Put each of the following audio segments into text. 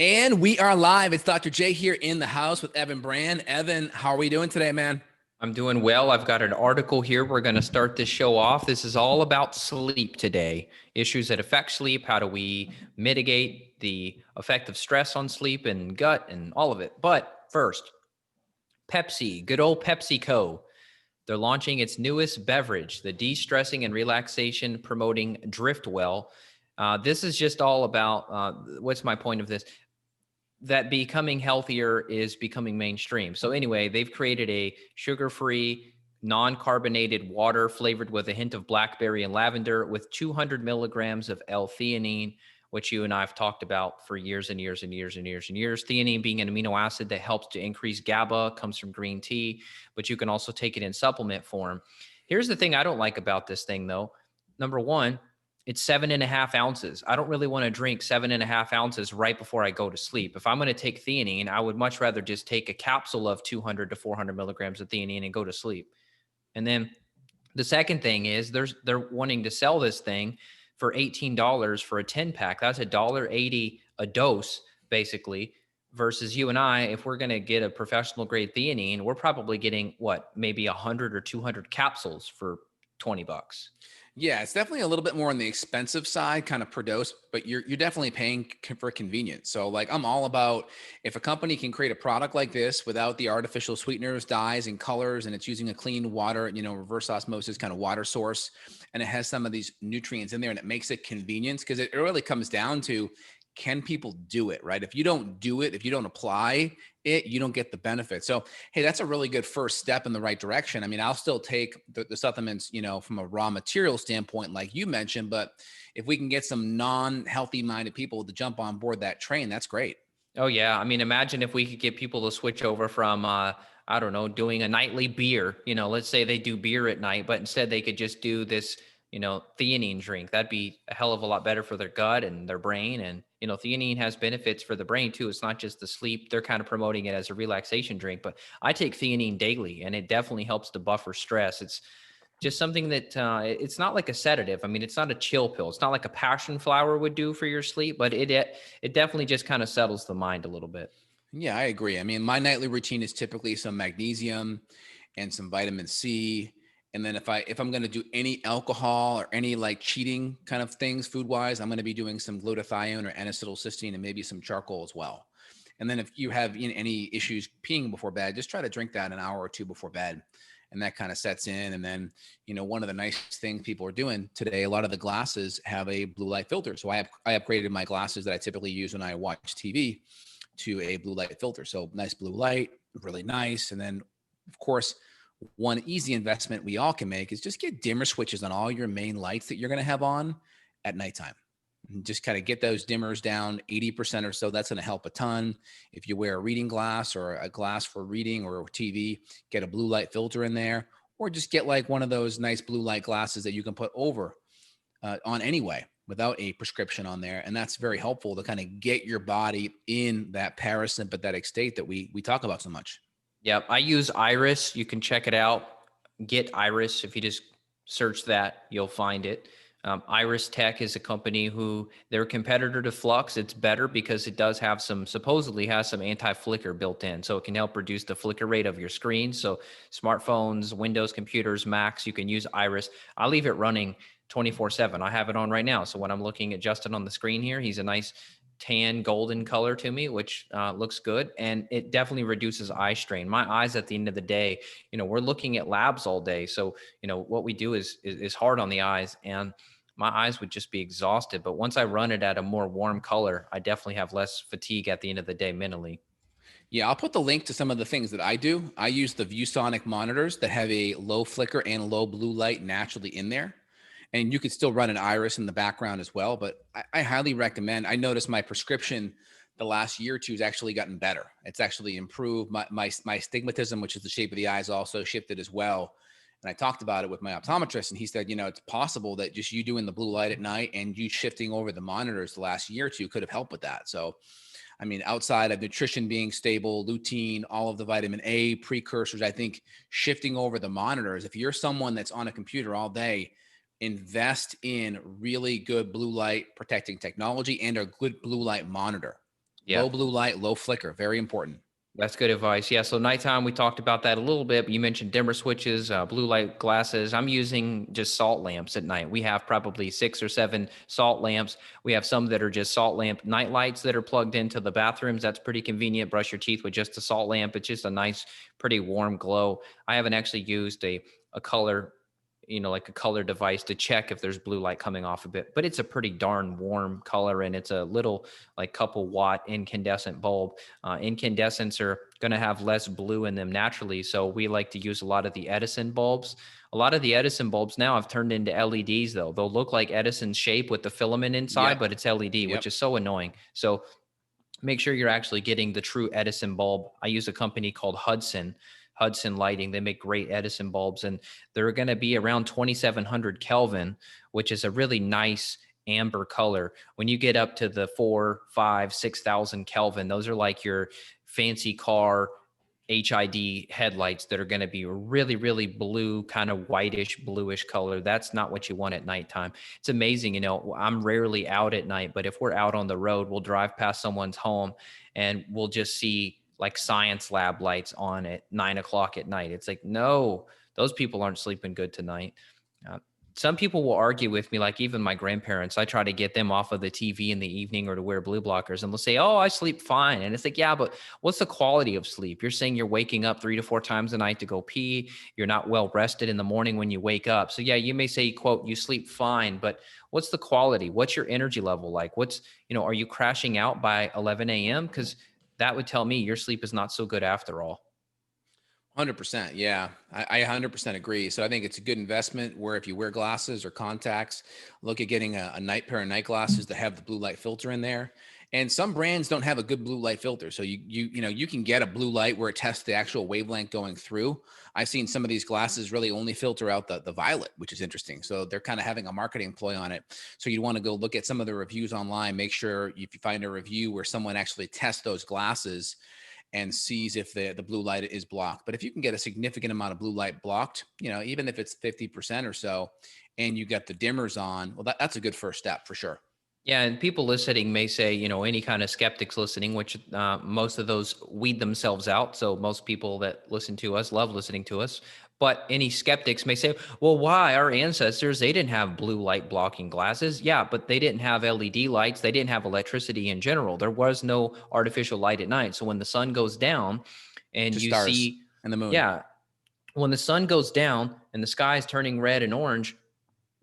And we are live. It's Dr. J here in the house with Evan Brand. Evan, how are we doing today, man? I'm doing well. I've got an article here. We're going to start this show off. This is all about sleep today. Issues that affect sleep. How do we mitigate the effect of stress on sleep and gut and all of it? But first, Pepsi, good old PepsiCo. They're launching its newest beverage, the de-stressing and relaxation promoting Driftwell. This is just all about what's my point of this? That becoming healthier is becoming mainstream. So anyway, they've created a sugar-free, non-carbonated water flavored with a hint of blackberry and lavender with 200 milligrams of L-theanine, which you and I have talked about for years and years and years and years and years. Theanine being an amino acid that helps to increase GABA, comes from green tea, but you can also take it in supplement form. Here's the thing I don't like about this thing though. Number one, it's 7.5 ounces. I don't really want to drink 7.5 ounces right before I go to sleep. If I'm going to take theanine, I would much rather just take a capsule of 200 to 400 milligrams of theanine and go to sleep. And then the second thing is they're wanting to sell this thing for $18 for a 10 pack. That's $1.80 a dose, basically. Versus you and I, if we're going to get a professional grade theanine, we're probably getting what, maybe 100 or 200 capsules for $20. Yeah, it's definitely a little bit more on the expensive side, kind of per dose, but you're definitely paying for convenience. So, like, I'm all about if a company can create a product like this without the artificial sweeteners, dyes, and colors, and it's using a clean water, reverse osmosis kind of water source, and it has some of these nutrients in there, and it makes it convenience because it really comes down to can people do it, right? If you don't do it, if you don't apply it, you don't get the benefit. So, hey, that's a really good first step in the right direction. I mean, I'll still take the supplements, from a raw material standpoint, like you mentioned, but if we can get some non-healthy minded people to jump on board that train, that's great. Oh yeah, I mean, imagine if we could get people to switch over from I don't know, doing a nightly beer. Let's say they do beer at night, but instead they could just do this, theanine drink. That'd be a hell of a lot better for their gut and their brain. And theanine has benefits for the brain too. It's not just the sleep. They're kind of promoting it as a relaxation drink, but I take theanine daily, and it definitely helps to buffer stress. It's just something that it's not like a sedative. I mean, it's not a chill pill. It's not like a passion flower would do for your sleep, but it definitely just kind of settles the mind a little bit. Yeah, I agree. I mean, my nightly routine is typically some magnesium and some vitamin C. And then if I'm going to do any alcohol or any like cheating kind of things food wise, I'm going to be doing some glutathione or N-acetylcysteine and maybe some charcoal as well. And then if you have any issues peeing before bed, just try to drink that an hour or two before bed. And that kind of sets in. And then, one of the nice things people are doing today, a lot of the glasses have a blue light filter. So I upgraded my glasses that I typically use when I watch TV to a blue light filter. So nice blue light, really nice. And then, of course, one easy investment we all can make is just get dimmer switches on all your main lights that you're going to have on at nighttime. And just kind of get those dimmers down 80% or so. That's going to help a ton. If you wear a reading glass or a glass for reading or TV, get a blue light filter in there, or just get like one of those nice blue light glasses that you can put over on anyway without a prescription on there. And that's very helpful to kind of get your body in that parasympathetic state that we talk about so much. Yep. I use Iris. You can check it out. Get Iris. If you just search that, you'll find it. Iris Tech is a company who they're a competitor to Flux. It's better because it does have supposedly has some anti-flicker built in. So it can help reduce the flicker rate of your screen. So smartphones, Windows computers, Macs, you can use Iris. I leave it running 24/7. I have it on right now. So when I'm looking at Justin on the screen here, he's a nice tan golden color to me, which looks good. And it definitely reduces eye strain. My eyes at the end of the day, we're looking at labs all day. So, what we do is hard on the eyes, and my eyes would just be exhausted. But once I run it at a more warm color, I definitely have less fatigue at the end of the day mentally. Yeah, I'll put the link to some of the things that I do. I use the ViewSonic monitors that have a low flicker and low blue light naturally in there. And you could still run an iris in the background as well. But I highly recommend. I noticed my prescription the last year or two has actually gotten better. It's actually improved. My stigmatism, which is the shape of the eyes, also shifted as well. And I talked about it with my optometrist, and he said, it's possible that just you doing the blue light at night and you shifting over the monitors the last year or two could have helped with that. So, I mean, outside of nutrition being stable, lutein, all of the vitamin A precursors, I think shifting over the monitors, if you're someone that's on a computer all day, invest in really good blue light protecting technology and a good blue light monitor. Yeah. Low blue light, low flicker, very important. That's good advice. Yeah. So nighttime, we talked about that a little bit, but you mentioned dimmer switches, blue light glasses. I'm using just salt lamps at night. We have probably 6 or 7 salt lamps. We have some that are just salt lamp night lights that are plugged into the bathrooms. That's pretty convenient. Brush your teeth with just a salt lamp. It's just a nice, pretty warm glow. I haven't actually used a color, like a color device to check if there's blue light coming off of it, but it's a pretty darn warm color, and it's a little like couple watt incandescent bulb. Incandescents are going to have less blue in them naturally, so we like to use a lot of the Edison bulbs. A lot of the Edison bulbs now have turned into LEDs, though. They'll look like Edison's shape with the filament inside, Yep. but it's LED, Yep. which is so annoying. So make sure you're actually getting the true Edison bulb. I use a company called Hudson Lighting. They make great Edison bulbs, and they're going to be around 2700 Kelvin, which is a really nice amber color. When you get up to the 4, 5, 6,000 Kelvin, those are like your fancy car HID headlights that are going to be really, really blue, kind of whitish, bluish color. That's not what you want at nighttime. It's amazing. I'm rarely out at night, but if we're out on the road, we'll drive past someone's home and we'll just see like science lab lights on at 9 o'clock at night. It's like, no, those people aren't sleeping good tonight. Some people will argue with me, like even my grandparents. I try to get them off of the TV in the evening or to wear blue blockers, and they'll say, "Oh, I sleep fine." And it's like, yeah, but what's the quality of sleep? You're saying you're waking up 3 to 4 times a night to go pee. You're not well rested in the morning when you wake up. So yeah, you may say, quote, you sleep fine, but what's the quality? What's your energy level like? Are you crashing out by 11 a.m.? Because that would tell me your sleep is not so good after all. 100%. Yeah, I 100% agree. So I think it's a good investment where if you wear glasses or contacts, look at getting a night pair of night glasses that have the blue light filter in there. And some brands don't have a good blue light filter. So you can get a blue light where it tests the actual wavelength going through. I've seen some of these glasses really only filter out the violet, which is interesting. So they're kind of having a marketing ploy on it. So you want to go look at some of the reviews online, make sure if you find a review where someone actually tests those glasses and sees if the blue light is blocked. But if you can get a significant amount of blue light blocked, even if it's 50% or so, and you got the dimmers on, well, that's a good first step for sure. Yeah, and people listening may say, any kind of skeptics listening, which most of those weed themselves out. So most people that listen to us love listening to us. But any skeptics may say, well, why? Our ancestors, they didn't have blue light blocking glasses. Yeah, but they didn't have LED lights. They didn't have electricity in general. There was no artificial light at night. So when the sun goes down and Just you stars see, and the moon. yeah, when the sun goes down and the sky is turning red and orange,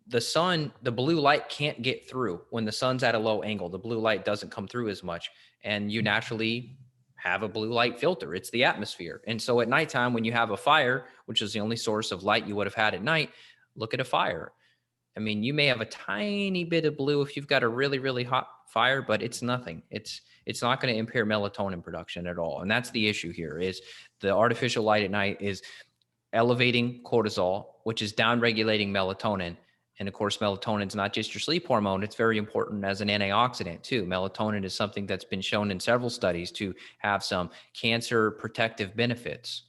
the blue light can't get through. When the sun's at a low angle, the blue light doesn't come through as much, and you naturally have a blue light filter. It's the atmosphere. And so at nighttime, when you have a fire, which is the only source of light you would have had at night, look at a fire. I mean, you may have a tiny bit of blue if you've got a really, really hot fire, but it's nothing. It's not going to impair melatonin production at all. And that's the issue here is the artificial light at night is elevating cortisol, which is downregulating melatonin. And of course, melatonin is not just your sleep hormone. It's very important as an antioxidant too. Melatonin is something that's been shown in several studies to have some cancer protective benefits.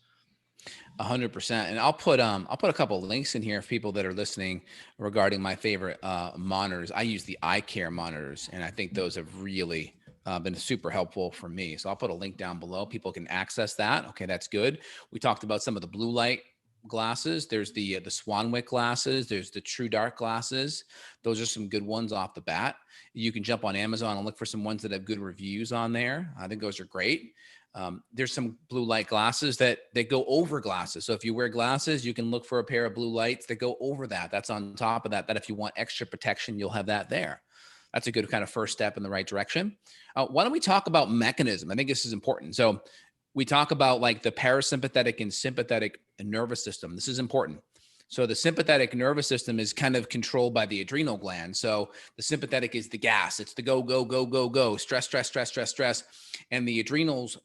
100%. And I'll put a couple of links in here for people that are listening regarding my favorite monitors. I use the eye care monitors, and I think those have really been super helpful for me. So I'll put a link down below. People can access that. Okay, that's good. We talked about some of the blue light glasses. There's the Swanwick glasses. There's the True Dark glasses. Those are some good ones off the bat. You can jump on Amazon and look for some ones that have good reviews on there. I think those are great. There's some blue light glasses that go over glasses. So if you wear glasses, you can look for a pair of blue lights that go over that. That's on top of that. That if you want extra protection, you'll have that there. That's a good kind of first step in the right direction. Why don't we talk about mechanism? I think this is important. So we talk about like the parasympathetic and sympathetic nervous system. This is important. So the sympathetic nervous system is kind of controlled by the adrenal gland. So the sympathetic is the gas. It's the go, go, go, go, go, stress, stress, stress, stress, stress. And the adrenals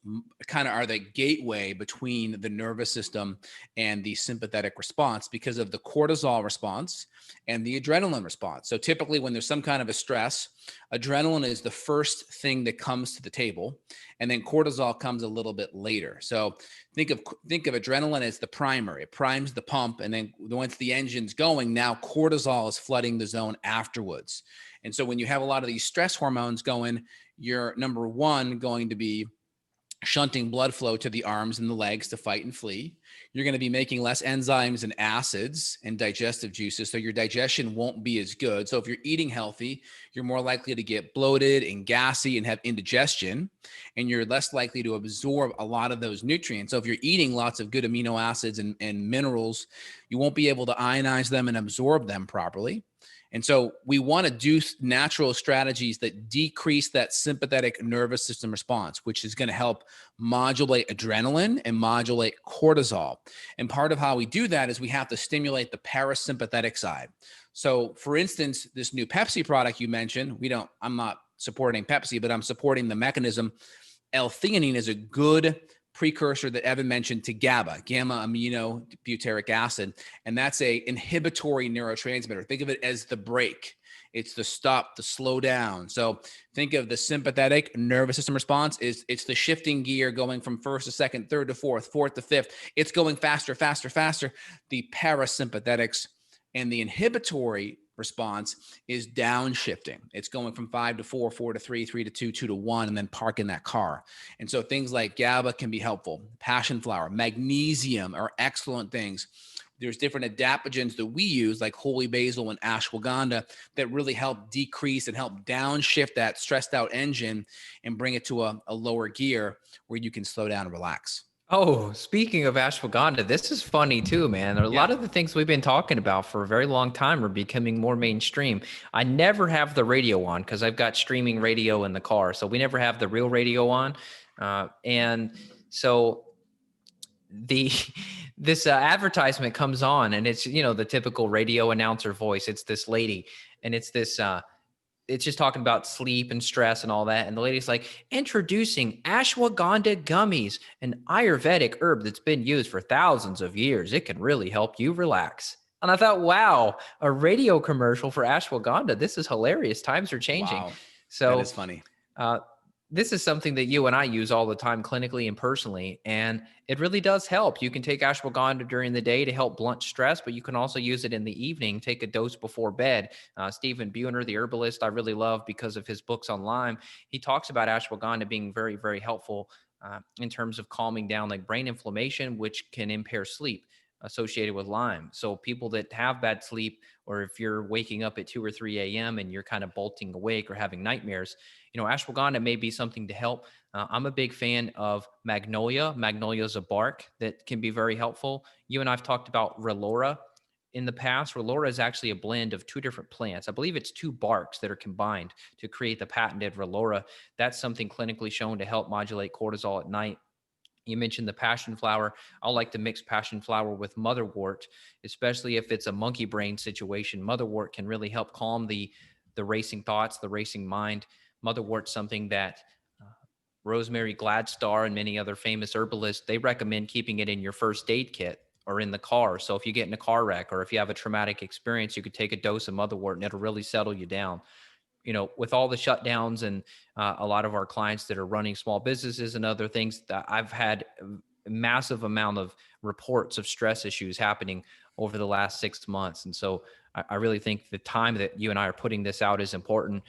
kind of are the gateway between the nervous system and the sympathetic response because of the cortisol response and the adrenaline response. So typically when there's some kind of a stress, adrenaline is the first thing that comes to the table, and then cortisol comes a little bit later. So think of adrenaline as the primer. It primes the pump, and then once the engine's going, now cortisol is flooding the zone afterwards. And so when you have a lot of these stress hormones going, you're number one going to be shunting blood flow to the arms and the legs to fight and flee. You're going to be making less enzymes and acids and digestive juices, so your digestion won't be as good. So if you're eating healthy, you're more likely to get bloated and gassy and have indigestion, and you're less likely to absorb a lot of those nutrients. So if you're eating lots of good amino acids and minerals, you won't be able to ionize them and absorb them properly. And so we want to do natural strategies that decrease that sympathetic nervous system response, which is going to help modulate adrenaline and modulate cortisol. And part of how we do that is we have to stimulate the parasympathetic side. So for instance, this new Pepsi product you mentioned, I'm not supporting Pepsi, but I'm supporting the mechanism. L-theanine is a good precursor that Evan mentioned to GABA, gamma aminobutyric acid, and that's a inhibitory neurotransmitter. Think of it as the brake. It's the stop, the slow down. So think of the sympathetic nervous system response it's the shifting gear going from first to second, third to fourth, fourth to fifth. It's going faster, faster, faster. The parasympathetics and the inhibitory response is downshifting. It's going from 5 to 4, 4 to 3, 3 to 2, 2 to 1, and then parking that car. And so things like GABA can be helpful. Passion flower, magnesium are excellent things. There's different adaptogens that we use, like holy basil and ashwagandha, that really help decrease and help downshift that stressed out engine and bring it to a lower gear where you can slow down and relax. Oh, speaking of ashwagandha, this is funny too, man. A lot of the things we've been talking about for a very long time are becoming more mainstream. I never have the radio on because I've got streaming radio in the car. So we never have the real radio on. And so this advertisement comes on, and it's, the typical radio announcer voice. It's this lady, and it's this, it's just talking about sleep and stress and all that. And the lady's like, introducing ashwagandha gummies, an Ayurvedic herb that's been used for thousands of years. It can really help you relax. And I thought, wow, a radio commercial for ashwagandha. This is hilarious. Times are changing. Wow, So that is funny. This is something that you and I use all the time clinically and personally, and it really does help. You can take ashwagandha during the day to help blunt stress, but you can also use it in the evening, take a dose before bed. Stephen Buhner, the herbalist, I really love because of his books on Lyme. He talks about ashwagandha being very, very helpful in terms of calming down like brain inflammation, which can impair sleep associated with Lyme. So people that have bad sleep, or if you're waking up at 2 or 3 a.m. and you're kind of bolting awake or having nightmares, ashwagandha may be something to help. I'm a big fan of magnolia. Magnolia is a bark that can be very helpful. You and I've talked about Relora in the past. Relora is actually a blend of two different plants. I believe it's two barks that are combined to create the patented Relora. That's something clinically shown to help modulate cortisol at night. You mentioned the passion flower. I like to mix passion flower with motherwort, especially if it's a monkey brain situation. Motherwort can really help calm the racing thoughts, the racing mind. Motherwort's something that Rosemary Gladstar and many other famous herbalists, they recommend keeping it in your first aid kit or in the car. So if you get in a car wreck or if you have a traumatic experience, you could take a dose of motherwort and it'll really settle you down. With all the shutdowns and a lot of our clients that are running small businesses and other things, that I've had a massive amount of reports of stress issues happening over the last 6 months. And so I really think the time that you and I are putting this out is important.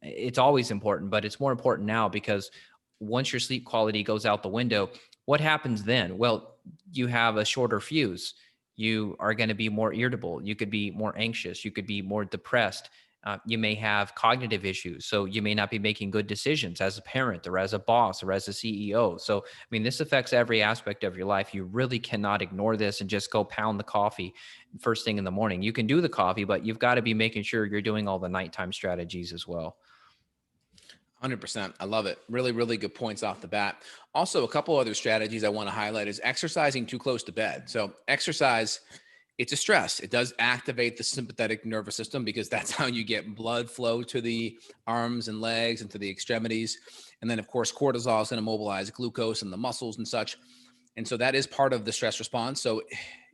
It's always important, but it's more important now because once your sleep quality goes out the window, what happens then? Well, you have a shorter fuse. You are going to be more irritable. You could be more anxious. You could be more depressed. You may have cognitive issues. So you may not be making good decisions as a parent or as a boss or as a CEO. So, this affects every aspect of your life. You really cannot ignore this and just go pound the coffee first thing in the morning. You can do the coffee, but you've got to be making sure you're doing all the nighttime strategies as well. 100%. I love it. Really, really good points off the bat. Also, a couple other strategies I want to highlight is exercising too close to bed. So exercise, it's a stress. It does activate the sympathetic nervous system because that's how you get blood flow to the arms and legs and to the extremities. And then, of course, cortisol is going to mobilize glucose in the muscles and such. And so that is part of the stress response. So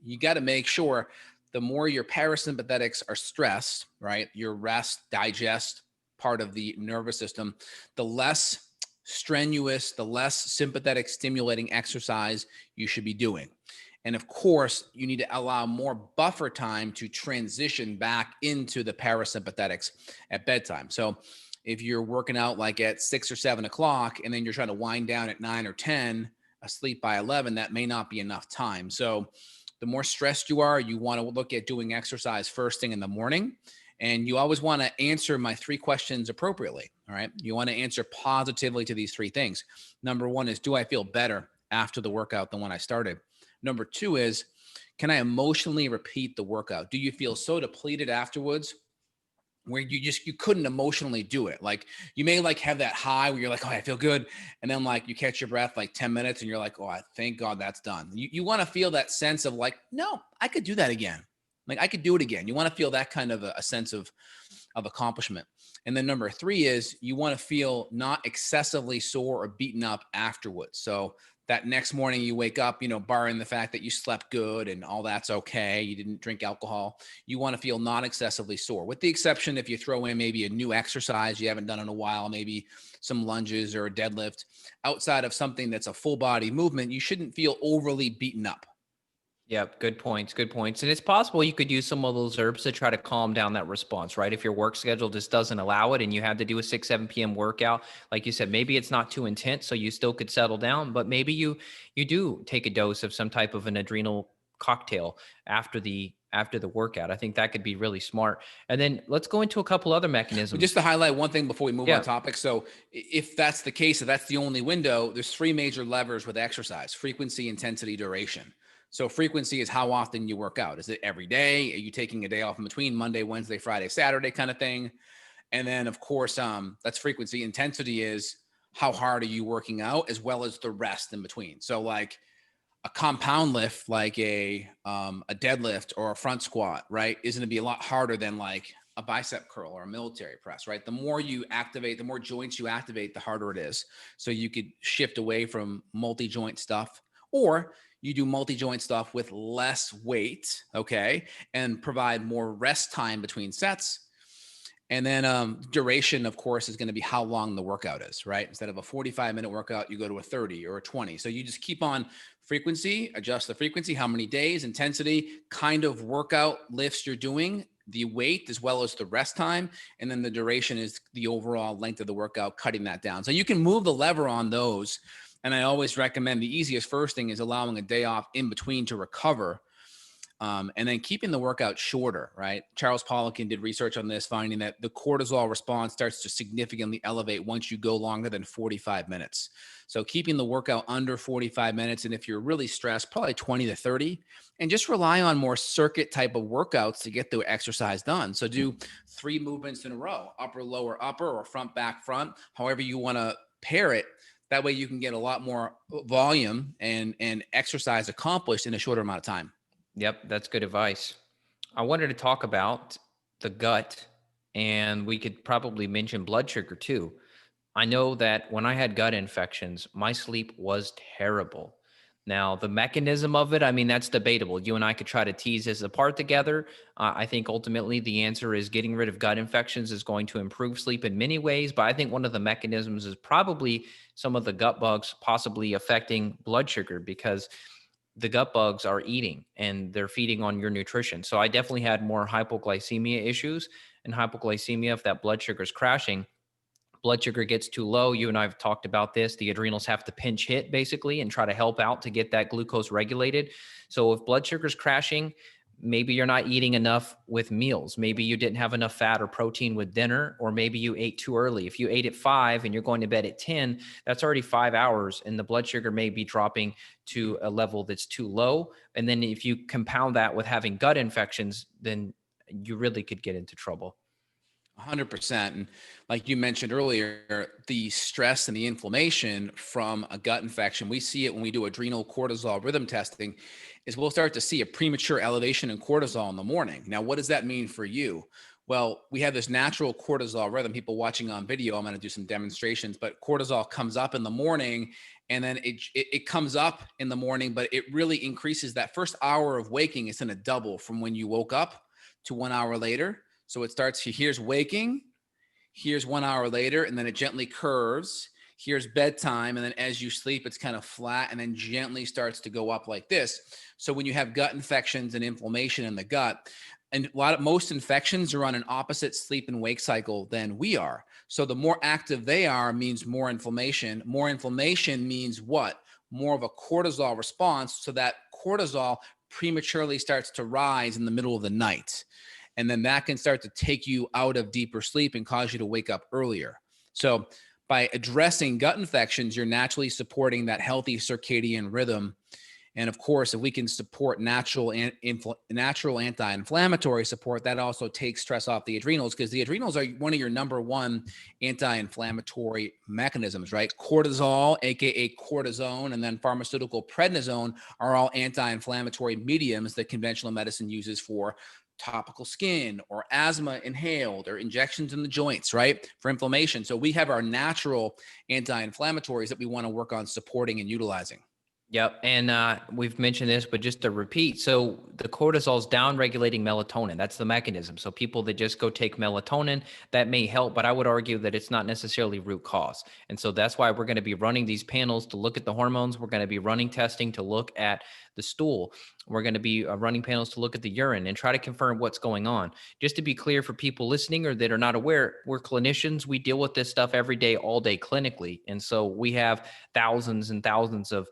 you got to make sure the more your parasympathetics are stressed, right, your rest, digest part of the nervous system, the less strenuous, the less sympathetic stimulating exercise you should be doing. And of course, you need to allow more buffer time to transition back into the parasympathetics at bedtime. So if you're working out like at 6 or 7 o'clock and then you're trying to wind down at 9 or 10, asleep by 11, that may not be enough time. So the more stressed you are, you want to look at doing exercise first thing in the morning. And you always want to answer my 3 questions appropriately. All right. You want to answer positively to these 3 things. Number 1 is, do I feel better after the workout than when I started? Number 2 is, can I emotionally repeat the workout? Do you feel so depleted afterwards where you couldn't emotionally do it? Like, you may like have that high where you're like, oh, I feel good, and then like you catch your breath like 10 minutes and you're like, oh, I thank God that's done. You want to feel that sense of like, no, I could do that again. Like, I could do it again. You want to feel that kind of a sense of accomplishment. And then number 3 is, you want to feel not excessively sore or beaten up afterwards. So that next morning you wake up, barring the fact that you slept good and all that's okay, you didn't drink alcohol, you want to feel not excessively sore, with the exception if you throw in maybe a new exercise you haven't done in a while, maybe some lunges or a deadlift. Outside of something that's a full body movement, you shouldn't feel overly beaten up. Yep, good points, good points. And it's possible you could use some of those herbs to try to calm down that response, right? If your work schedule just doesn't allow it and you have to do a 6, 7 p.m. workout, like you said, maybe it's not too intense, so you still could settle down, but maybe you do take a dose of some type of an adrenal cocktail after the workout. I think that could be really smart. And then let's go into a couple other But just mechanisms. to highlight one thing before we move on Yeah. topic. So if that's the case, if that's the only window, there's 3 major levers with exercise: frequency, intensity, duration. So frequency is how often you work out. Is it every day? Are you taking a day off in between, Monday, Wednesday, Friday, Saturday kind of thing? And then of course, that's frequency. Intensity is how hard are you working out, as well as the rest in between. So like a compound lift, like a deadlift or a front squat, right, is going to be a lot harder than like a bicep curl or a military press, right? The more you activate, the more joints you activate, the harder it is. So you could shift away from multi-joint stuff, or you do multi-joint stuff with less weight, okay, and provide more rest time between sets. And then duration, of course, is going to be how long the workout is, right? Instead of a 45-minute workout, you go to a 30 or a 20. So you just keep on frequency, adjust the frequency, how many days, intensity, kind of workout lifts you're doing, the weight, as well as the rest time. And then the duration is the overall length of the workout, cutting that down. So you can move the lever on those. And I always recommend, the easiest first thing is allowing a day off in between to recover, and then keeping the workout shorter, right? Charles Poliquin did research on this, finding that the cortisol response starts to significantly elevate once you go longer than 45 minutes. So keeping the workout under 45 minutes. And if you're really stressed, probably 20 to 30, and just rely on more circuit type of workouts to get the exercise done. So do 3 movements in a row, upper, lower, upper, or front, back, front, however you want to pair it. That way you can get a lot more volume and exercise accomplished in a shorter amount of time. Yep, that's good advice. I wanted to talk about the gut, and we could probably mention blood sugar too. I know that when I had gut infections, my sleep was terrible. Now, the mechanism of it, I mean, that's debatable. You and I could try to tease this apart together. I think ultimately the answer is getting rid of gut infections is going to improve sleep in many ways. But I think one of the mechanisms is probably some of the gut bugs possibly affecting blood sugar, because the gut bugs are eating and they're feeding on your nutrition. So I definitely had more hypoglycemia issues, and hypoglycemia, if that blood sugar is crashing, blood sugar gets too low. You and I have talked about this. The adrenals have to pinch hit basically and try to help out to get that glucose regulated. So if blood sugar is crashing, maybe you're not eating enough with meals. Maybe you didn't have enough fat or protein with dinner, or maybe you ate too early. If you ate at 5 and you're going to bed at 10, that's already 5 hours, and the blood sugar may be dropping to a level that's too low. And then if you compound that with having gut infections, then you really could get into trouble. 100%. And like you mentioned earlier, the stress and the inflammation from a gut infection, we see it when we do adrenal cortisol rhythm testing, is we'll start to see a premature elevation in cortisol in the morning. Now, what does that mean for you? Well, we have this natural cortisol rhythm. People watching on video, I'm going to do some demonstrations, but cortisol comes up in the morning, and then it comes up in the morning, but it really increases that first hour of waking. It's going to double from when you woke up to 1 hour later. So it starts, here's waking, here's 1 hour later, and then it gently curves. Here's bedtime. And then as you sleep, it's kind of flat and then gently starts to go up like this. So when you have gut infections and inflammation in the gut, and most infections are on an opposite sleep and wake cycle than we are. So the more active they are means more inflammation. More inflammation means what? More of a cortisol response. So that cortisol prematurely starts to rise in the middle of the night. And then that can start to take you out of deeper sleep and cause you to wake up earlier. So by addressing gut infections, you're naturally supporting that healthy circadian rhythm. And of course, if we can support natural anti-inflammatory support, that also takes stress off the adrenals, because the adrenals are one of your number one anti-inflammatory mechanisms, right? Cortisol, aka cortisone, and then pharmaceutical prednisone are all anti-inflammatory mediums that conventional medicine uses for topical skin or asthma inhaled or injections in the joints, right? For inflammation. So we have our natural anti-inflammatories that we want to work on supporting and utilizing. Yep. And we've mentioned this, but just to repeat, so the cortisol is down regulating melatonin. That's the mechanism. So people that just go take melatonin, that may help, but I would argue that it's not necessarily root cause. And so that's why we're going to be running these panels to look at the hormones. We're going to be running testing to look at the stool. We're going to be running panels to look at the urine and try to confirm what's going on. Just to be clear for people listening or that are not aware, we're clinicians. We deal with this stuff every day, all day clinically. And so we have thousands and thousands of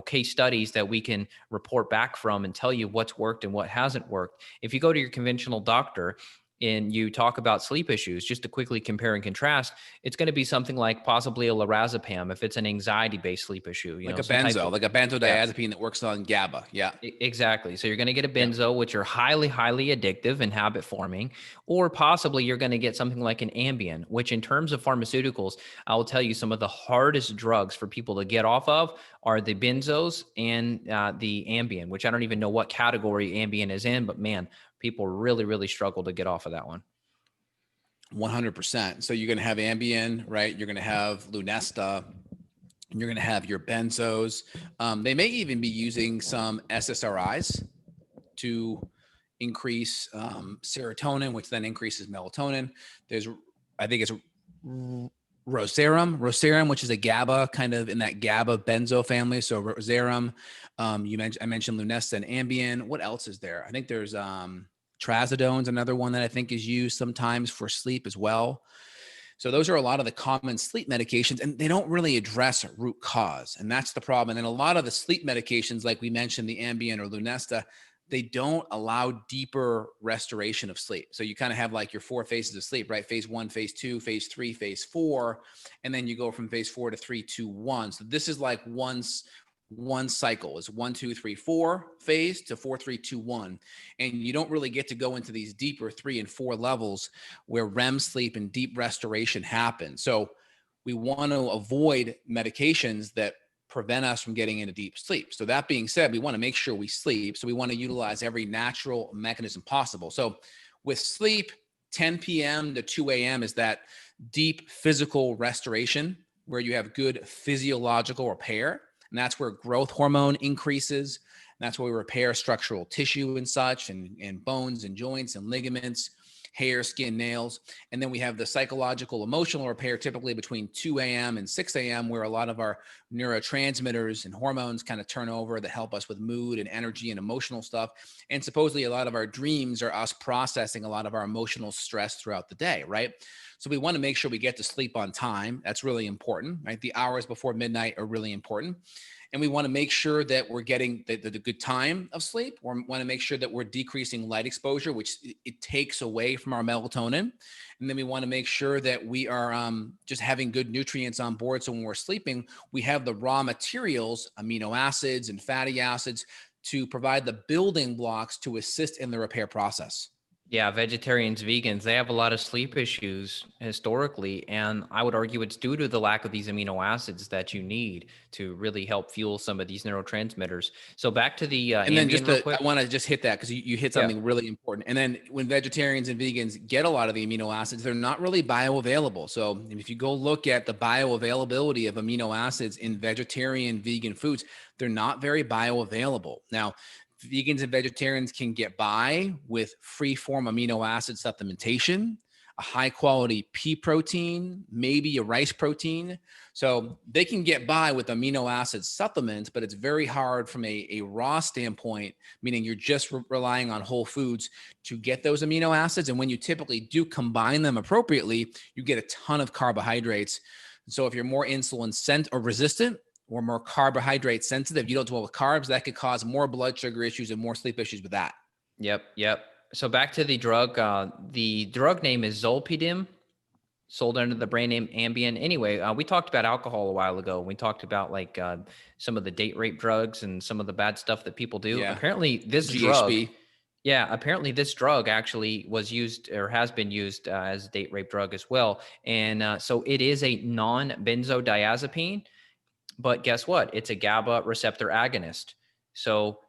case studies that we can report back from and tell you what's worked and what hasn't worked. If you go to your conventional doctor and you talk about sleep issues, just to quickly compare and contrast, it's going to be something like possibly a lorazepam if it's an anxiety-based sleep issue. Like a benzo, like a benzodiazepine that works on GABA. Yeah. Exactly. So you're going to get a benzo, which are highly, highly addictive and habit forming, or possibly you're going to get something like an Ambien, which in terms of pharmaceuticals, I will tell you some of the hardest drugs for people to get off of are the benzos and the Ambien, which I don't even know what category Ambien is in, but man, people really, really struggle to get off of that one. 100%. So you're going to have Ambien, right? You're going to have Lunesta. You're going to have your benzos. They may even be using some SSRIs to increase serotonin, which then increases melatonin. I think it's Rosarum, which is a GABA, kind of in that GABA benzo family. So Rosarum, I mentioned Lunesta and Ambien. What else is there? I think there's Trazodone's another one that I think is used sometimes for sleep as well. So those are a lot of the common sleep medications, and they don't really address a root cause. And that's the problem. And a lot of the sleep medications, like we mentioned, the Ambien or Lunesta, they don't allow deeper restoration of sleep. So you kind of have like your 4 phases of sleep, right? Phase 1, phase 2, phase 3, phase 4, and then you go from phase 4 to 3, 2, 1. So this is like one cycle is 1, 2, 3, 4 phase to 4, 3, 2, 1. And you don't really get to go into these deeper 3 and 4 levels where REM sleep and deep restoration happen. So we want to avoid medications that prevent us from getting into deep sleep. So that being said, we want to make sure we sleep. So we want to utilize every natural mechanism possible. So with sleep, 10 p.m. to 2 a.m. is that deep physical restoration where you have good physiological repair. And that's where growth hormone increases. And that's where we repair structural tissue and such, and bones and joints and ligaments, hair, skin, nails. And then we have the psychological, emotional repair, typically between 2 a.m. and 6 a.m., where a lot of our neurotransmitters and hormones kind of turn over that help us with mood and energy and emotional stuff. And supposedly a lot of our dreams are us processing a lot of our emotional stress throughout the day, right? So we want to make sure we get to sleep on time. That's really important, right? The hours before midnight are really important. And we want to make sure that we're getting the good time of sleep. We want to make sure that we're decreasing light exposure, which it takes away from our melatonin. And then we want to make sure that we are just having good nutrients on board. So when we're sleeping, we have the raw materials, amino acids and fatty acids, to provide the building blocks to assist in the repair process. Yeah, vegetarians, vegans, they have a lot of sleep issues historically. And I would argue it's due to the lack of these amino acids that you need to really help fuel some of these neurotransmitters. So back to the and then Ambien real quick. I want to just hit that because you hit something really important. And then when vegetarians and vegans get a lot of the amino acids, they're not really bioavailable. So if you go look at the bioavailability of amino acids in vegetarian, vegan foods, they're not very bioavailable. Now, vegans and vegetarians can get by with free form amino acid supplementation. a high quality pea protein, maybe a rice protein. So they can get by with amino acid supplements, but it's very hard from a raw standpoint, meaning you're just relying on whole foods to get those amino acids. And when you typically do combine them appropriately, you get a ton of carbohydrates. So if you're more insulin sent or resistant or more carbohydrate sensitive, you don't do well with carbs, that could cause more blood sugar issues and more sleep issues with that. Yep. So back to the drug. The drug name is Zolpidem, sold under the brand name Ambien. Anyway, we talked about alcohol a while ago. We talked about like some of the date rape drugs and some of the bad stuff that people do. Yeah. Apparently, this GHB. drug. Yeah, apparently this drug actually was used or has been used as a date rape drug as well. And so it is a non-benzodiazepine, but guess what? It's a GABA receptor agonist. So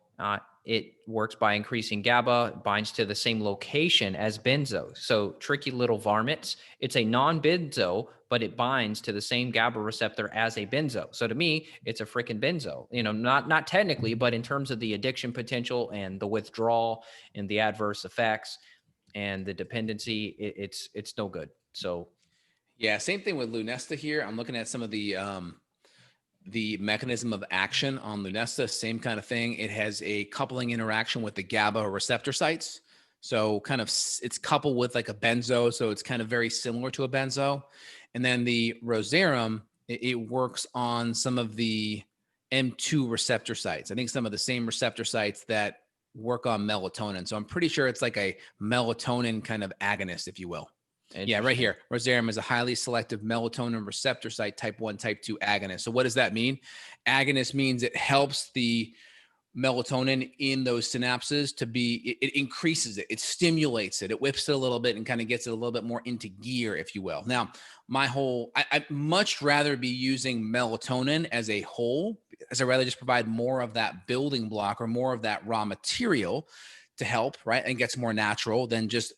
it works by increasing GABA, binds to the same location as benzo. So tricky little varmints. It's a non-benzo, but it binds to the same GABA receptor as a benzo. So to me, it's a freaking benzo. You know, not technically, but in terms of the addiction potential and the withdrawal and the adverse effects and the dependency, it's no good. So Yeah, same thing with Lunesta here. I'm looking at some of the mechanism of action on Lunesta, same kind of thing. It has a coupling interaction with the GABA receptor sites. So kind of it's coupled with like a benzo. So it's kind of very similar to a benzo. And then the Rosarum, it works on some of the M2 receptor sites. I think some of the same receptor sites that work on melatonin. So I'm pretty sure it's like a melatonin kind of agonist, if you will. Yeah, right here. Rosarum is a highly selective melatonin receptor site type 1, type 2 agonist. So what does that mean? Agonist means it helps the melatonin in those synapses to be, it increases it, it stimulates it, it whips it a little bit and kind of gets it a little bit more into gear, if you will. Now, I'd much rather be using melatonin as a whole, as I'd rather just provide more of that building block or more of that raw material to help, right? And gets more natural than just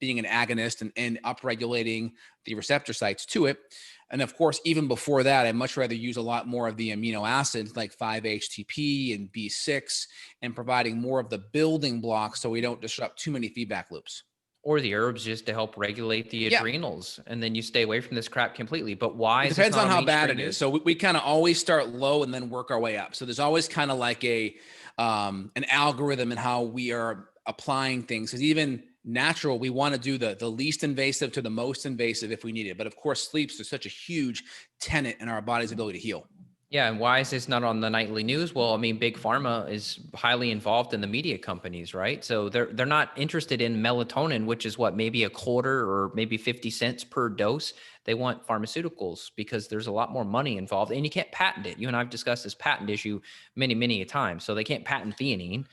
being an agonist and upregulating the receptor sites to it. And of course, even before that, I'd much rather use a lot more of the amino acids like 5-HTP and B6 and providing more of the building blocks so we don't disrupt too many feedback loops. Or the herbs just to help regulate the adrenals, and then you stay away from this crap completely. But why? It depends on how bad it is. So we kind of always start low and then work our way up. So there's always kind of like an algorithm in how we are applying things. Because even natural, we want to do the least invasive to the most invasive if we need it. But of course, sleeps is such a huge tenet in our body's ability to heal. Yeah, and why is this not on the nightly news? Well, I mean, big pharma is highly involved in the media companies, right? So they're not interested in melatonin, which is what, maybe a quarter or maybe 50 cents per dose. They want pharmaceuticals because there's a lot more money involved, and you can't patent it. You and I've discussed this patent issue many a times. So they can't patent theanine.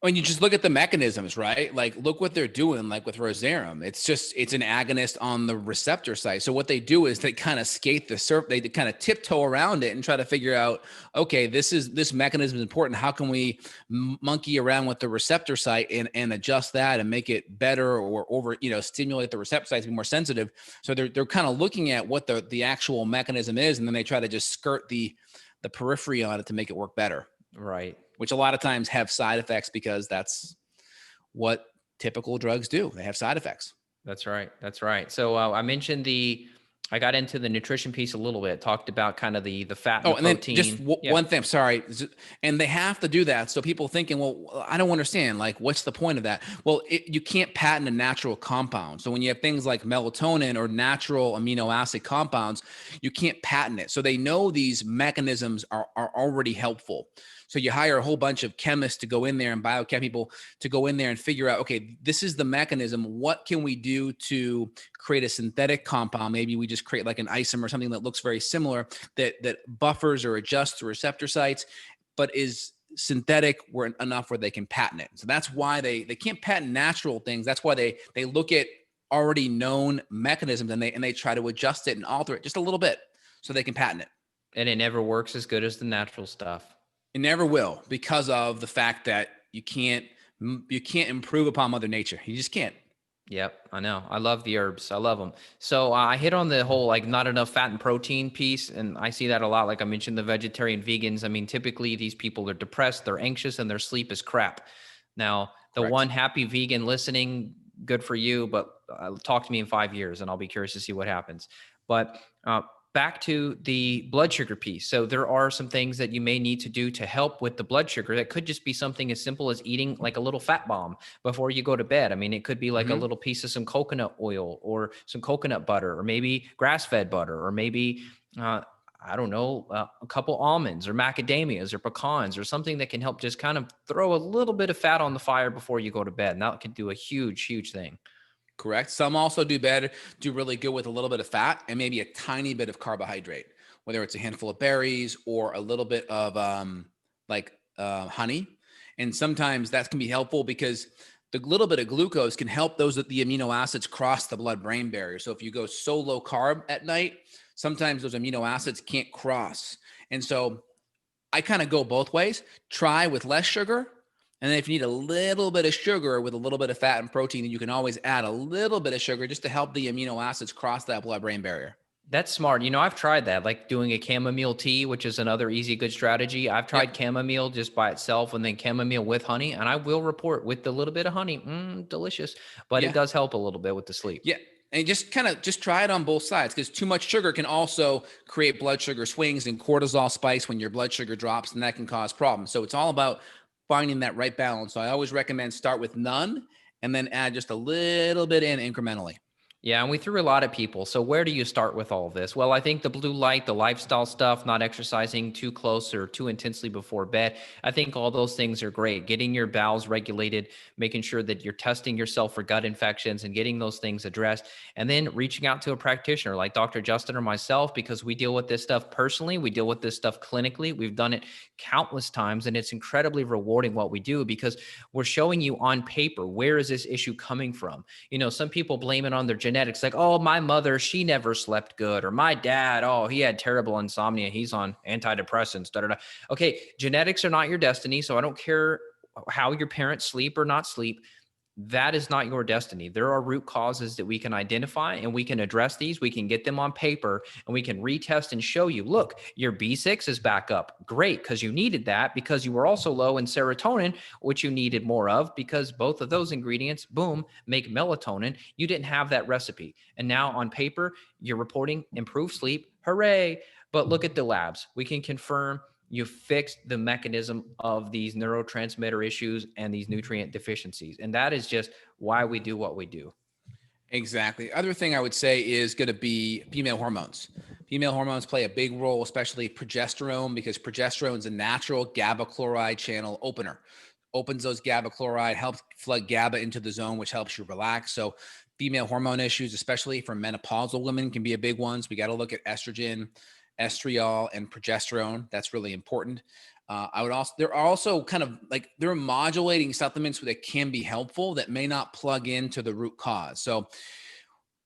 When you just look at the mechanisms, right? Like, look what they're doing, like with Rosarum. It's an agonist on the receptor side. So what they do is they kind of skate the surf, they kind of tiptoe around it and try to figure out, okay, this mechanism is important. How can we monkey around with the receptor site and adjust that and make it better or stimulate the receptor site to be more sensitive? So they're kind of looking at what the actual mechanism is, and then they try to just skirt the periphery on it to make it work better. Right. Which a lot of times have side effects because that's what typical drugs do. They have side effects. That's right. So I mentioned I got into the nutrition piece a little bit, talked about kind of the fat and protein. Then just one thing, sorry. And they have to do that. So people thinking, well, I don't understand. Like, what's the point of that? Well, you can't patent a natural compound. So when you have things like melatonin or natural amino acid compounds, you can't patent it. So they know these mechanisms are already helpful. So you hire a whole bunch of chemists to go in there and biochem people to go in there and figure out, okay, this is the mechanism. What can we do to create a synthetic compound? Maybe we just create like an isomer, something that looks very similar that buffers or adjusts the receptor sites, but is synthetic enough where they can patent it. So that's why they can't patent natural things. That's why they look at already known mechanisms and they try to adjust it and alter it just a little bit so they can patent it. And it never works as good as the natural stuff. It never will, because of the fact that you can't improve upon Mother Nature. You just can't. Yep, I know. I love the herbs. I love them. So I hit on the whole like not enough fat and protein piece, and I see that a lot. Like I mentioned, the vegetarian vegans. I mean, typically these people are depressed, they're anxious, and their sleep is crap. Now, the Correct. one happy vegan listening, good for you, but talk to me in 5 years and I'll be curious to see what happens. But back to the blood sugar piece. So there are some things that you may need to do to help with the blood sugar. That could just be something as simple as eating like a little fat bomb before you go to bed. I mean, it could be like a Mhm. little piece of some coconut oil or some coconut butter, or maybe grass-fed butter, or maybe I don't know, a couple almonds or macadamias or pecans or something that can help just kind of throw a little bit of fat on the fire before you go to bed. And that can do a huge, huge thing. Correct. Some also do really good with a little bit of fat and maybe a tiny bit of carbohydrate, whether it's a handful of berries or a little bit of honey. And sometimes that can be helpful because the little bit of glucose can help the amino acids cross the blood-brain barrier. So if you go so low carb at night, sometimes those amino acids can't cross. And so I kind of go both ways. Try with less sugar. And then if you need a little bit of sugar with a little bit of fat and protein, you can always add a little bit of sugar just to help the amino acids cross that blood-brain barrier. That's smart. I've tried that, like doing a chamomile tea, which is another easy, good strategy. I've Yep. tried chamomile just by itself and then chamomile with honey. And I will report with a little bit of honey, delicious, but it Yeah. does help a little bit with the sleep. Yeah. And just try it on both sides because too much sugar can also create blood sugar swings and cortisol spikes when your blood sugar drops, and that can cause problems. So it's all about finding that right balance. So I always recommend start with none and then add just a little bit in incrementally. Yeah, and we threw a lot at people. So where do you start with all of this? Well, I think the blue light, the lifestyle stuff, not exercising too close or too intensely before bed. I think all those things are great. Getting your bowels regulated, making sure that you're testing yourself for gut infections and getting those things addressed. And then reaching out to a practitioner like Dr. Justin or myself, because we deal with this stuff personally. We deal with this stuff clinically. We've done it countless times, and it's incredibly rewarding what we do because we're showing you on paper, where is this issue coming from? Some people blame it on their genetics, like, oh, my mother, she never slept good, or my dad, oh, he had terrible insomnia, he's on antidepressants, da da da. Okay, genetics are not your destiny, so I don't care how your parents sleep or not sleep. That is not your destiny. There are root causes that we can identify, and we can address these. We can get them on paper, and we can retest and show you, look, your B6 is back up. Great, because you needed that, because you were also low in serotonin, which you needed more of, because both of those ingredients, boom, make melatonin. You didn't have that recipe. And now on paper, you're reporting improved sleep. Hooray. But look at the labs. We can confirm you fixed the mechanism of these neurotransmitter issues and these nutrient deficiencies. And that is just why we do what we do. Exactly. Other thing I would say is going to be female hormones. Female hormones play a big role, especially progesterone, because progesterone is a natural GABA chloride channel opener. Opens those GABA chloride, helps flood GABA into the zone, which helps you relax. So female hormone issues, especially for menopausal women, can be a big one. So we got to look at estrogen, estriol, and progesterone. That's really important. There are also there are modulating supplements that can be helpful that may not plug into the root cause. So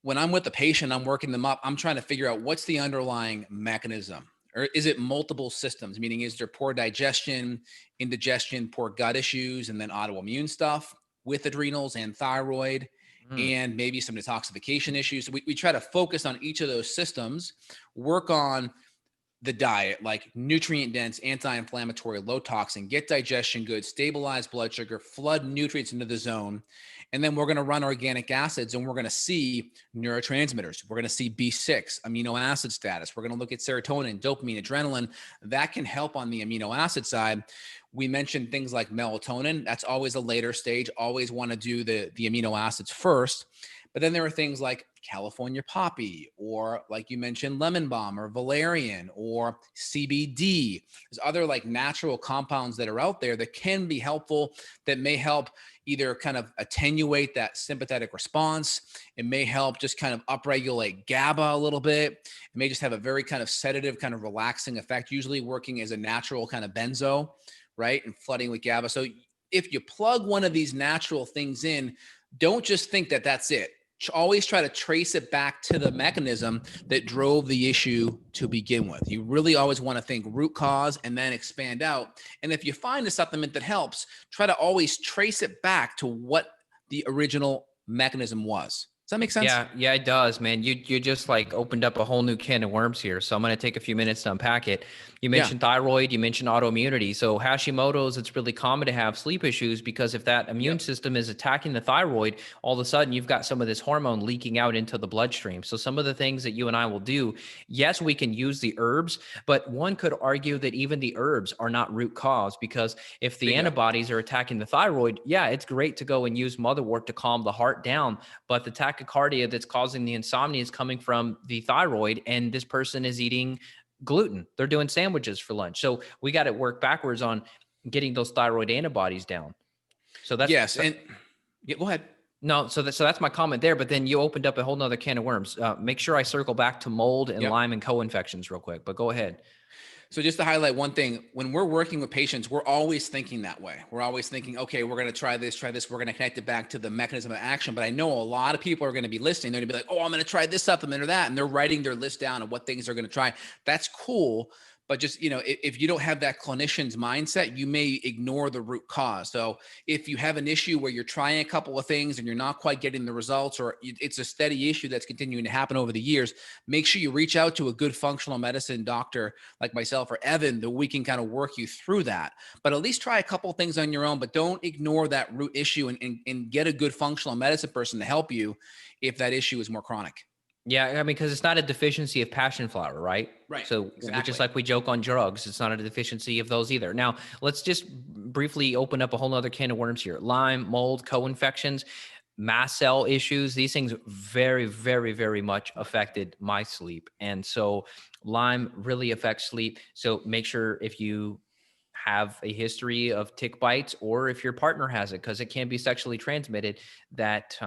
when I'm with the patient, I'm working them up. I'm trying to figure out what's the underlying mechanism, or is it multiple systems? Meaning, is there poor digestion, indigestion, poor gut issues, and then autoimmune stuff with adrenals and thyroid, and maybe some detoxification issues. So we try to focus on each of those systems, work on the diet, like nutrient dense, anti-inflammatory, low toxin, get digestion good, stabilize blood sugar, flood nutrients into the zone. And then we're going to run organic acids, and we're going to see neurotransmitters. We're going to see B6, amino acid status. We're going to look at serotonin, dopamine, adrenaline. That can help on the amino acid side. We mentioned things like melatonin. That's always a later stage. Always want to do the amino acids first. But then there are things like California poppy, or like you mentioned, lemon balm or valerian or CBD. There's other like natural compounds that are out there that can be helpful, that may help either kind of attenuate that sympathetic response. It may help just kind of upregulate GABA a little bit. It may just have a very kind of sedative, kind of relaxing effect, usually working as a natural kind of benzo, right? And flooding with GABA. So if you plug one of these natural things in, don't just think that that's it. Always try to trace it back to the mechanism that drove the issue to begin with. You really always want to think root cause and then expand out. And if you find a supplement that helps, try to always trace it back to what the original mechanism was. Does that make sense? Yeah, it does, man. You just like opened up a whole new can of worms here. So I'm going to take a few minutes to unpack it. You Yeah. mentioned thyroid, you mentioned autoimmunity. So Hashimoto's, it's really common to have sleep issues because if that immune Yep. system is attacking the thyroid, all of a sudden you've got some of this hormone leaking out into the bloodstream. So some of the things that you and I will do, yes, we can use the herbs, but one could argue that even the herbs are not root cause because if the Bingo. antibodies are attacking the thyroid, yeah, it's great to go and use motherwort to calm the heart down, but the tachycardia that's causing the insomnia is coming from the thyroid, and this person is eating gluten. They're doing sandwiches for lunch. So we got to work backwards on getting those thyroid antibodies down. So that's Yes. And yeah, go ahead. no, so that's my comment there. But then you opened up a whole nother can of worms. Make sure I circle back to mold and Yep. Lyme and co-infections real quick. But go ahead. So just to highlight one thing, when we're working with patients, we're always thinking that way. We're always thinking, okay, we're going to try this. We're going to connect it back to the mechanism of action. But I know a lot of people are going to be listening. They're going to be like, oh, I'm going to try this supplement or that. And they're writing their list down of what things they're going to try. That's cool. But just, if you don't have that clinician's mindset, you may ignore the root cause. So if you have an issue where you're trying a couple of things and you're not quite getting the results, or it's a steady issue that's continuing to happen over the years, make sure you reach out to a good functional medicine doctor like myself or Evan, that we can kind of work you through that. But at least try a couple of things on your own, but don't ignore that root issue, and get a good functional medicine person to help you if that issue is more chronic. Yeah, I mean, because it's not a deficiency of passion flower, right? Right. So Exactly. just like we joke on drugs, it's not a deficiency of those either. Now, let's just briefly open up a whole nother can of worms here. Lyme, mold, co-infections, mast cell issues. These things very, very, very much affected my sleep. And so Lyme really affects sleep. So make sure if you have a history of tick bites or if your partner has it, because it can be sexually transmitted, that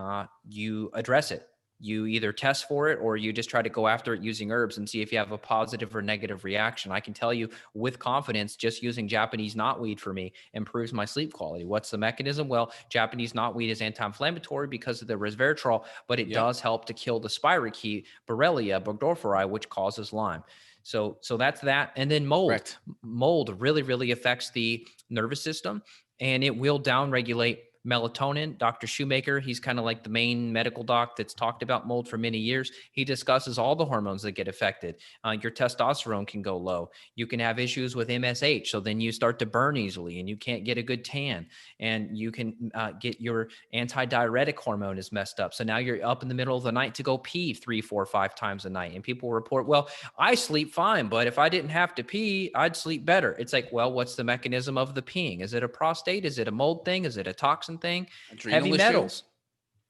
you address it. You either test for it or you just try to go after it using herbs and see if you have a positive or negative reaction. I can tell you with confidence, just using Japanese knotweed for me improves my sleep quality. What's the mechanism? Well, Japanese knotweed is anti-inflammatory because of the resveratrol, but it Yep. does help to kill the spirochete, Borrelia burgdorferi, which causes Lyme. So that's that. And then mold. Correct. Mold really, really affects the nervous system, and it will downregulate melatonin. Dr. Shoemaker, he's kind of like the main medical doc that's talked about mold for many years. He discusses all the hormones that get affected. Your testosterone can go low. You can have issues with MSH. So then you start to burn easily and you can't get a good tan. And you can get your antidiuretic hormone is messed up. So now you're up in the middle of the night to go pee 3, 4, 5 times a night. And people report, well, I sleep fine, but if I didn't have to pee, I'd sleep better. It's like, well, what's the mechanism of the peeing? Is it a prostate? Is it a mold thing? Is it a toxin thing? Heavy Adrenal issue. metals.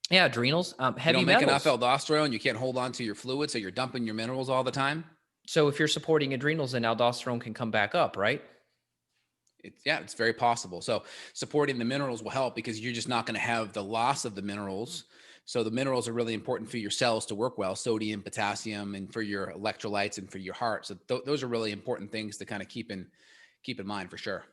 Yeah, adrenals, You heavy don't make enough metals. aldosterone. You can't hold on to your fluid, so you're dumping your minerals all the time. So if you're supporting adrenals, then aldosterone can come back up, right? It's very possible. So supporting the minerals will help because you're just not going to have the loss of the minerals. So the minerals are really important for your cells to work well, sodium, potassium, and for your electrolytes and for your heart. So those are really important things to kind of keep in mind for sure.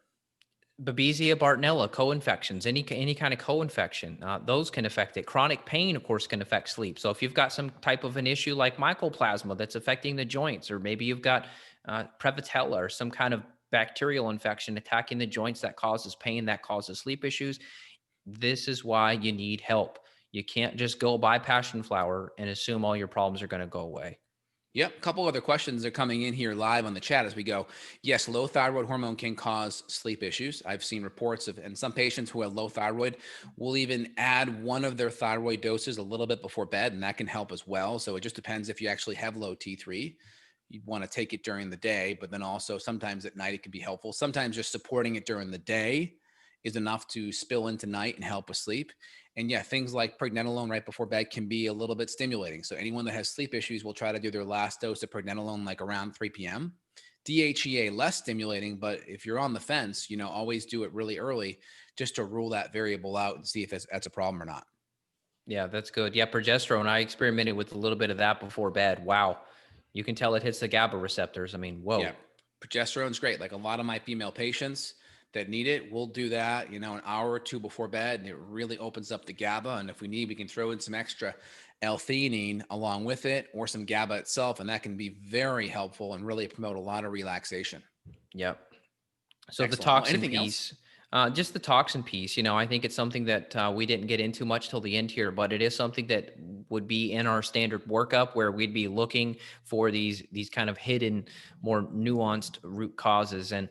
Babesia, Bartonella, co-infections, any kind of co-infection, those can affect it. Chronic pain, of course, can affect sleep. So if you've got some type of an issue like mycoplasma that's affecting the joints, or maybe you've got Prevotella or some kind of bacterial infection attacking the joints that causes pain, that causes sleep issues, this is why you need help. You can't just go buy passion flower and assume all your problems are going to go away. Yep. A couple other questions are coming in here live on the chat as we go. Yes, low thyroid hormone can cause sleep issues. I've seen reports of, and some patients who have low thyroid will even add one of their thyroid doses a little bit before bed, and that can help as well. So it just depends if you actually have low T3. You want to take it during the day, but then also sometimes at night it can be helpful. Sometimes just supporting it during the day is enough to spill into night and help with sleep. And yeah, things like pregnenolone right before bed can be a little bit stimulating. So anyone that has sleep issues will try to do their last dose of pregnenolone like around 3 p.m. DHEA less stimulating, but if you're on the fence, always do it really early just to rule that variable out and see if that's a problem or not. Yeah, that's good. Yeah, progesterone. I experimented with a little bit of that before bed. Wow. You can tell it hits the GABA receptors. I mean, whoa. Yeah, progesterone's great. Like a lot of my female patients that need it, we'll do that, an hour or two before bed, and it really opens up the GABA. And if we need, we can throw in some extra L-theanine along with it, or some GABA itself, and that can be very helpful and really promote a lot of relaxation. Yep. So the Excellent. Well, toxin anything else? piece, Just the toxin piece, I think it's something that we didn't get into much till the end here, but it is something that would be in our standard workup where we'd be looking for these kind of hidden, more nuanced root causes. And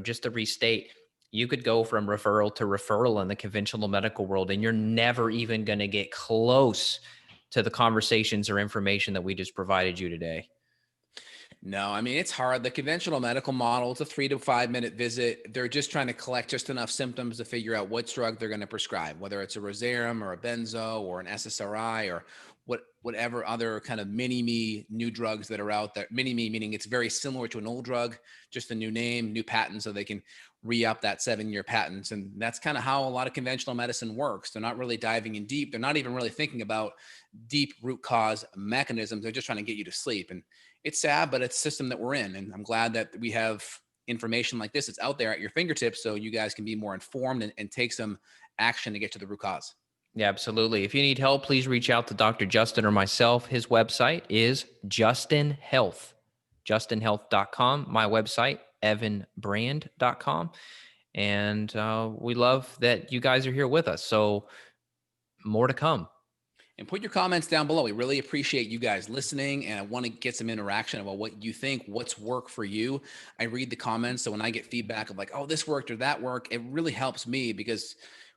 just to restate, you could go from referral to referral in the conventional medical world, and you're never even going to get close to the conversations or information that we just provided you today. No, I mean, it's hard. The conventional medical model, it's a 3 to 5 minute visit. They're just trying to collect just enough symptoms to figure out what drug they're going to prescribe, whether it's a Rosarum or a benzo or an SSRI or whatever other kind of mini-me new drugs that are out there. Mini-me meaning it's very similar to an old drug, just a new name, new patent, so they can re-up that 7-year patents. And that's kind of how a lot of conventional medicine works. They're not really diving in deep. They're not even really thinking about deep root cause mechanisms. They're just trying to get you to sleep. And it's sad, but it's a system that we're in. And I'm glad that we have information like this. It's out there at your fingertips so you guys can be more informed and take some action to get to the root cause. Yeah, absolutely. If you need help, please reach out to Dr. Justin or myself. His website is Justin Health, justinhealth.com. My website, evanbrand.com. And we love that you guys are here with us. So more to come. And put your comments down below. We really appreciate you guys listening, and I want to get some interaction about what you think, what's worked for you. I read the comments, so when I get feedback of like, oh, this worked or that worked, it really helps me because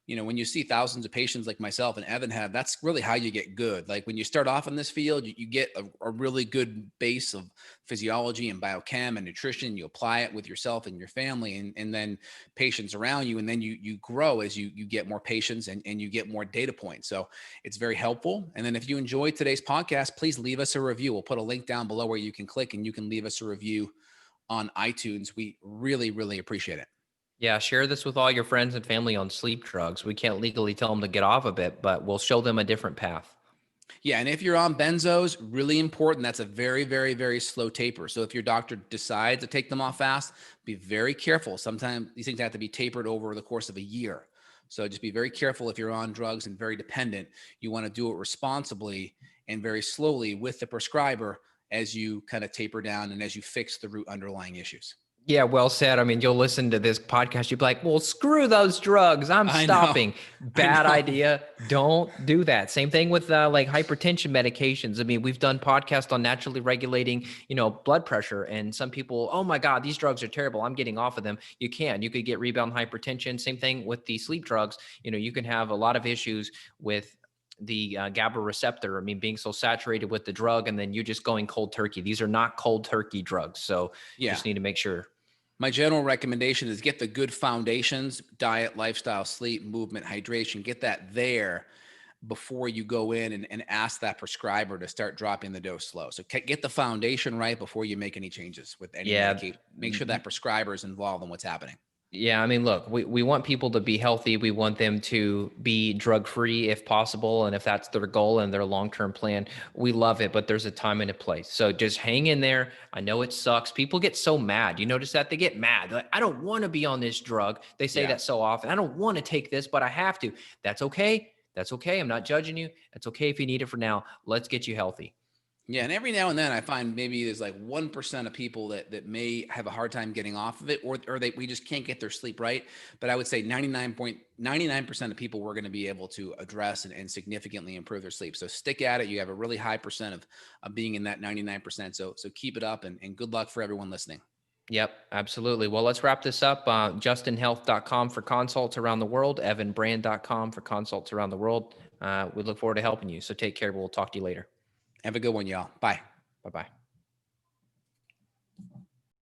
when you see thousands of patients like myself and Evan have, that's really how you get good. Like when you start off in this field, you get a really good base of physiology and biochem and nutrition. You apply it with yourself and your family and then patients around you. And then you grow as you get more patients and you get more data points. So it's very helpful. And then if you enjoyed today's podcast, please leave us a review. We'll put a link down below where you can click and you can leave us a review on iTunes. We really, really appreciate it. Yeah, share this with all your friends and family on sleep drugs. We can't legally tell them to get off of it, but we'll show them a different path. Yeah, and if you're on benzos, really important. That's a very, very, very slow taper. So if your doctor decides to take them off fast, be very careful. Sometimes these things have to be tapered over the course of a year. So just be very careful if you're on drugs and very dependent. You want to do it responsibly and very slowly with the prescriber as you kind of taper down and as you fix the root underlying issues. Yeah, well said. I mean, you'll listen to this podcast. You'll be like, well, screw those drugs. I'm stopping. Bad idea. Don't do that. Same thing with like hypertension medications. I mean, we've done podcasts on naturally regulating, blood pressure. And some people, oh my God, these drugs are terrible. I'm getting off of them. You could get rebound hypertension. Same thing with the sleep drugs. You can have a lot of issues with the GABA receptor. I mean, being so saturated with the drug and then you just going cold turkey. These are not cold turkey drugs. So you just need to make sure. My general recommendation is get the good foundations, diet, lifestyle, sleep, movement, hydration, get that there before you go in and ask that prescriber to start dropping the dose slow. So get the foundation right before you make any changes with any medication. Make sure that prescriber is involved in what's happening. Yeah, I mean, look, we want people to be healthy. We want them to be drug-free if possible. And if that's their goal and their long-term plan, we love it, but there's a time and a place. So just hang in there. I know it sucks. People get so mad. You notice that? They get mad. They're like, I don't want to be on this drug. They say that so often. I don't want to take this, but I have to. That's okay. That's okay. I'm not judging you. That's okay if you need it for now. Let's get you healthy. Yeah, and every now and then I find maybe there's like 1% of people that may have a hard time getting off of it, or we just can't get their sleep right. But I would say 99% of people we're going to be able to address and significantly improve their sleep. So stick at it. You have a really high percent of being in that 99%. So keep it up and good luck for everyone listening. Yep, absolutely. Well, let's wrap this up. JustinHealth.com for consults around the world, EvanBrand.com for consults around the world. We look forward to helping you. So take care. We'll talk to you later. Have a good one, y'all. Bye. Bye-bye.